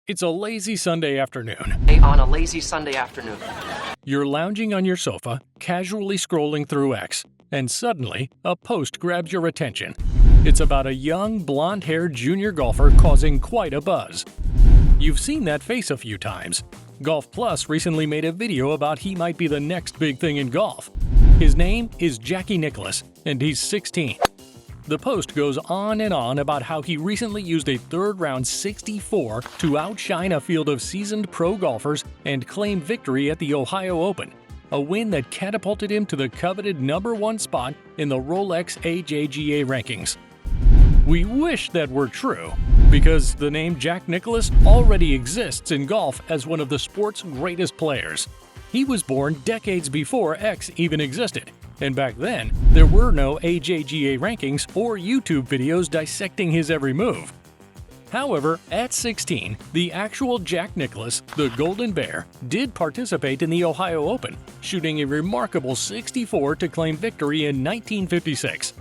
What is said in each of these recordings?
It's a lazy Sunday afternoon. On a lazy Sunday afternoon. You're lounging on your sofa, casually scrolling through X, and suddenly a post grabs your attention. It's about a young, blonde-haired junior golfer causing quite a buzz. You've seen that face a few times. Golf Plus recently made a video about he might be the next big thing in golf. His name is Jack Nicklaus, and he's 16. The post goes on and on about how he recently used a third-round 64 to outshine a field of seasoned pro golfers and claim victory at the Ohio Open, a win that catapulted him to the coveted #1 spot in the Rolex AJGA rankings. We wish that were true, because the name Jack Nicklaus already exists in golf as one of the sport's greatest players. He was born decades before X even existed, and back then, there were no AJGA rankings or YouTube videos dissecting his every move. However, at 16, the actual Jack Nicklaus, the Golden Bear, did participate in the Ohio Open, shooting a remarkable 64 to claim victory in 1956.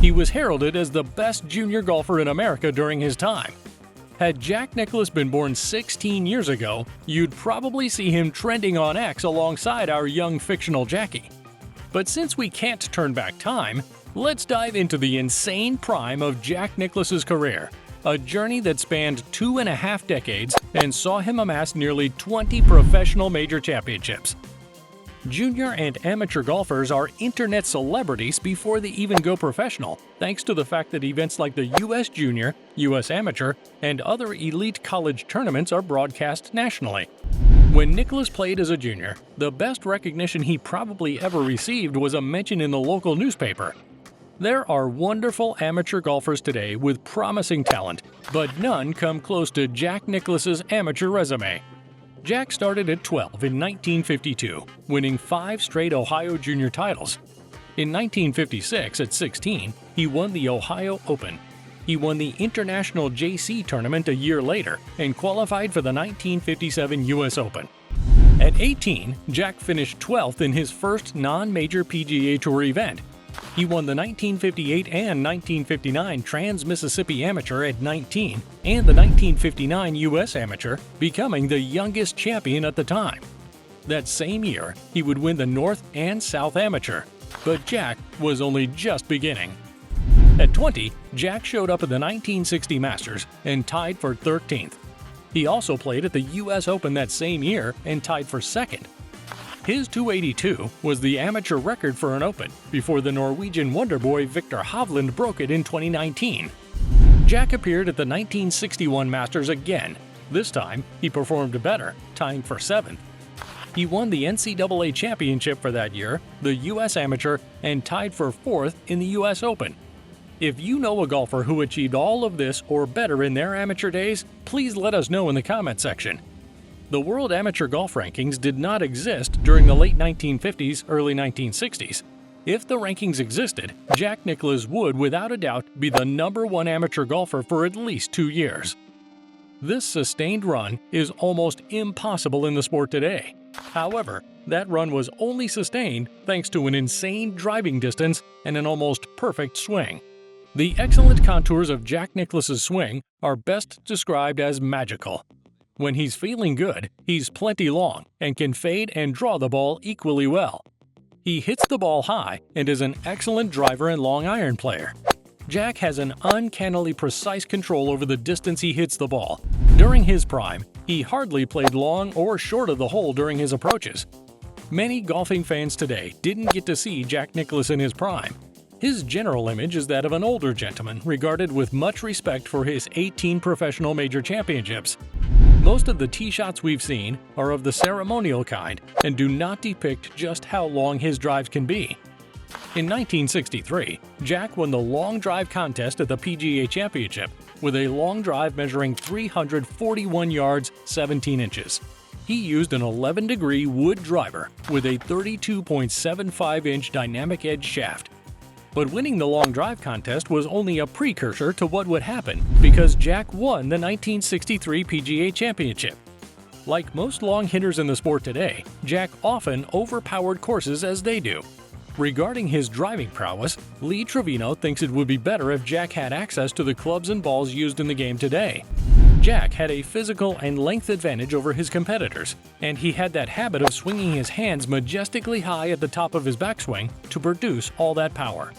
He was heralded as the best junior golfer in America during his time. Had Jack Nicklaus been born 16 years ago, you'd probably see him trending on X alongside our young fictional Jackie. But since we can't turn back time, let's dive into the insane prime of Jack Nicklaus's career, a journey that spanned 2.5 decades and saw him amass nearly 20 professional major championships. Junior and amateur golfers are internet celebrities before they even go professional, thanks to the fact that events like the US Junior, US Amateur, and other elite college tournaments are broadcast nationally. When Nicklaus played as a junior, the best recognition he probably ever received was a mention in the local newspaper. There are wonderful amateur golfers today with promising talent, but none come close to Jack Nicklaus's amateur resume. Jack started at 12 in 1952, winning 5 straight Ohio Junior titles. In 1956, at 16, he won the Ohio Open. He won the International JC Tournament a year later and qualified for the 1957 US Open. At 18, Jack finished 12th in his first non-major PGA Tour event. He won the 1958 and 1959 Trans-Mississippi Amateur at 19 and the 1959 US Amateur, becoming the youngest champion at the time. That same year, he would win the North and South Amateur, but Jack was only just beginning. At 20, Jack showed up at the 1960 Masters and tied for 13th. He also played at the US Open that same year and tied for 2nd. His .282 was the amateur record for an Open before the Norwegian wonderboy Viktor Hovland broke it in 2019. Jack appeared at the 1961 Masters again. This time, he performed better, tying for 7th. He won the NCAA championship for that year, the US Amateur, and tied for 4th in the US Open. If you know a golfer who achieved all of this or better in their amateur days, please let us know in the comment section. The World Amateur Golf Rankings did not exist during the late 1950s, early 1960s. If the rankings existed, Jack Nicklaus would, without a doubt, be the #1 amateur golfer for at least 2 years. This sustained run is almost impossible in the sport today. However, that run was only sustained thanks to an insane driving distance and an almost perfect swing. The excellent contours of Jack Nicklaus's swing are best described as magical. When he's feeling good, he's plenty long and can fade and draw the ball equally well. He hits the ball high and is an excellent driver and long iron player. Jack has an uncannily precise control over the distance he hits the ball. During his prime, he hardly played long or short of the hole during his approaches. Many golfing fans today didn't get to see Jack Nicklaus in his prime. His general image is that of an older gentleman regarded with much respect for his 18 professional major championships. Most of the tee shots we've seen are of the ceremonial kind and do not depict just how long his drives can be. In 1963, Jack won the long drive contest at the PGA Championship with a long drive measuring 341 yards 17 inches. He used an 11-degree wood driver with a 32.75-inch dynamic edge shaft. But winning the long drive contest was only a precursor to what would happen because Jack won the 1963 PGA Championship. Like most long hitters in the sport today, Jack often overpowered courses as they do. Regarding his driving prowess, Lee Trevino thinks it would be better if Jack had access to the clubs and balls used in the game today. Jack had a physical and length advantage over his competitors, and he had that habit of swinging his hands majestically high at the top of his backswing to produce all that power.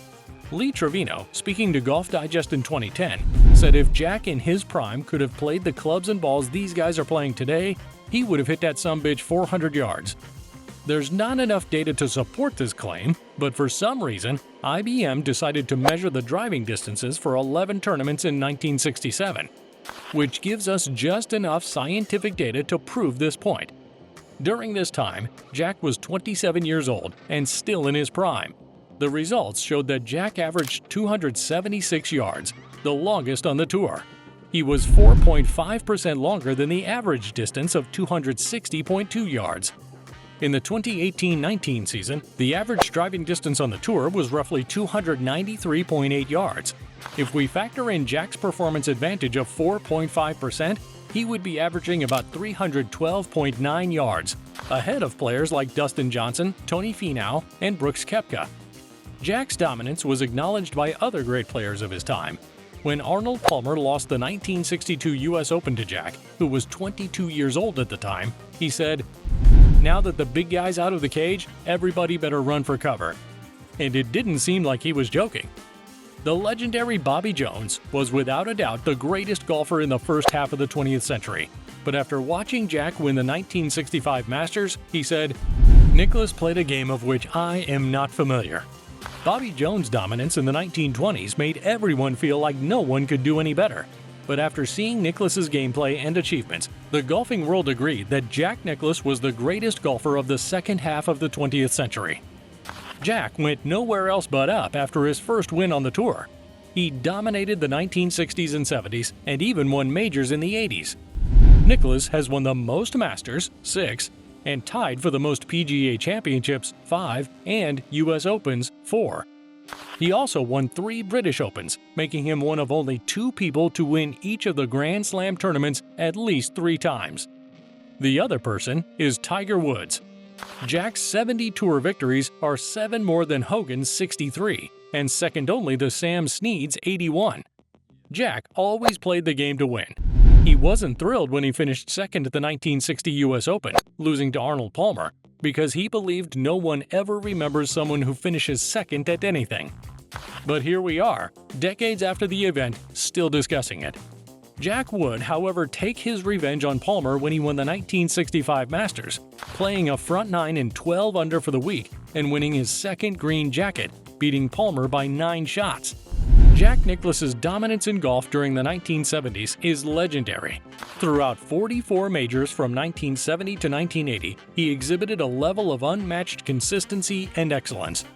Lee Trevino, speaking to Golf Digest in 2010, said if Jack in his prime could have played the clubs and balls these guys are playing today, he would have hit that sumbitch 400 yards. There's not enough data to support this claim, but for some reason, IBM decided to measure the driving distances for 11 tournaments in 1967, which gives us just enough scientific data to prove this point. During this time, Jack was 27 years old and still in his prime. The results showed that Jack averaged 276 yards, the longest on the tour. He was 4.5% longer than the average distance of 260.2 yards. In the 2018-19 season, the average driving distance on the tour was roughly 293.8 yards. If we factor in Jack's performance advantage of 4.5%, he would be averaging about 312.9 yards, ahead of players like Dustin Johnson, Tony Finau, and Brooks Koepka. Jack's dominance was acknowledged by other great players of his time. When Arnold Palmer lost the 1962 U.S. Open to Jack, who was 22 years old at the time, he said, "Now that the big guy's out of the cage, everybody better run for cover." And it didn't seem like he was joking. The legendary Bobby Jones was without a doubt the greatest golfer in the first half of the 20th century. But after watching Jack win the 1965 Masters, he said, "Nicklaus played a game of which I am not familiar." Bobby Jones' dominance in the 1920s made everyone feel like no one could do any better. But after seeing Nicklaus's gameplay and achievements, the golfing world agreed that Jack Nicklaus was the greatest golfer of the second half of the 20th century. Jack went nowhere else but up after his first win on the tour. He dominated the 1960s and 70s and even won majors in the 80s. Nicklaus has won the most Masters, 6, and tied for the most PGA Championships, 5, and US Opens, 4. He also won 3 British Opens, making him one of only 2 people to win each of the Grand Slam tournaments at least 3 times. The other person is Tiger Woods. Jack's 70 tour victories are 7 more than Hogan's 63, and second only to Sam Snead's 81. Jack always played the game to win. He wasn't thrilled when he finished second at the 1960 U.S. Open, losing to Arnold Palmer, because he believed no one ever remembers someone who finishes second at anything. But here we are, decades after the event, still discussing it. Jack would, however, take his revenge on Palmer when he won the 1965 Masters, playing a front 9 and 12 under for the week and winning his second green jacket, beating Palmer by 9 shots. Jack Nicklaus's dominance in golf during the 1970s is legendary. Throughout 44 majors from 1970 to 1980, he exhibited a level of unmatched consistency and excellence.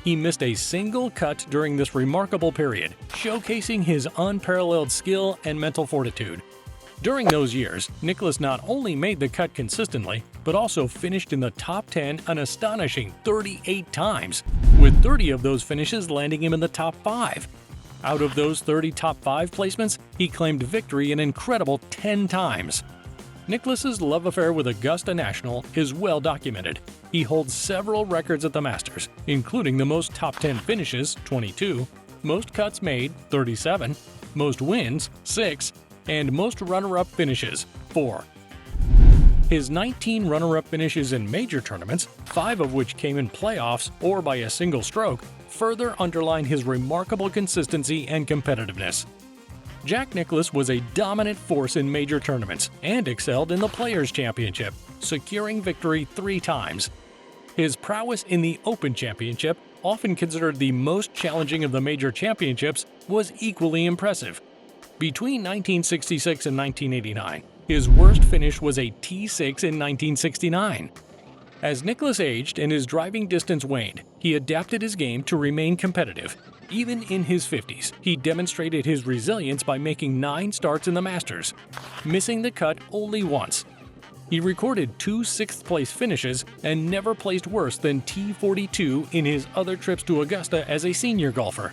He missed a single cut during this remarkable period, showcasing his unparalleled skill and mental fortitude. During those years, Nicklaus not only made the cut consistently, but also finished in the top 10 an astonishing 38 times, with 30 of those finishes landing him in the top 5. Out of those 30 top 5 placements, he claimed victory an incredible 10 times. Nicklaus's love affair with Augusta National is well documented. He holds several records at the Masters, including the most top 10 finishes, 22, most cuts made, 37, most wins, 6, and most runner-up finishes, 4. His 19 runner-up finishes in major tournaments, 5 of which came in playoffs or by a single stroke, further underline his remarkable consistency and competitiveness. Jack Nicklaus was a dominant force in major tournaments and excelled in the Players' Championship, securing victory 3 times. His prowess in the Open Championship, often considered the most challenging of the major championships, was equally impressive. Between 1966 and 1989, his worst finish was a T6 in 1969. As Nicklaus aged and his driving distance waned, he adapted his game to remain competitive. Even in his 50s, he demonstrated his resilience by making 9 starts in the Masters, missing the cut only once. He recorded 2 6th-place finishes and never placed worse than T42 in his other trips to Augusta as a senior golfer.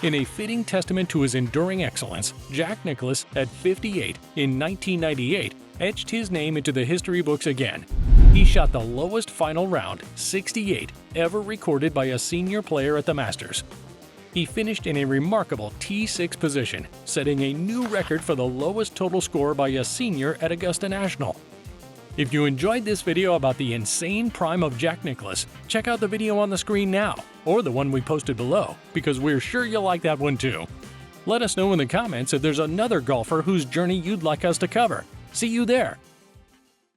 In a fitting testament to his enduring excellence, Jack Nicklaus, at 58 in 1998, etched his name into the history books again. He shot the lowest final round, 68, ever recorded by a senior player at the Masters. He finished in a remarkable T6 position, setting a new record for the lowest total score by a senior at Augusta National. If you enjoyed this video about the insane prime of Jack Nicklaus, check out the video on the screen now, or the one we posted below, because we're sure you'll like that one too. Let us know in the comments if there's another golfer whose journey you'd like us to cover. See you there!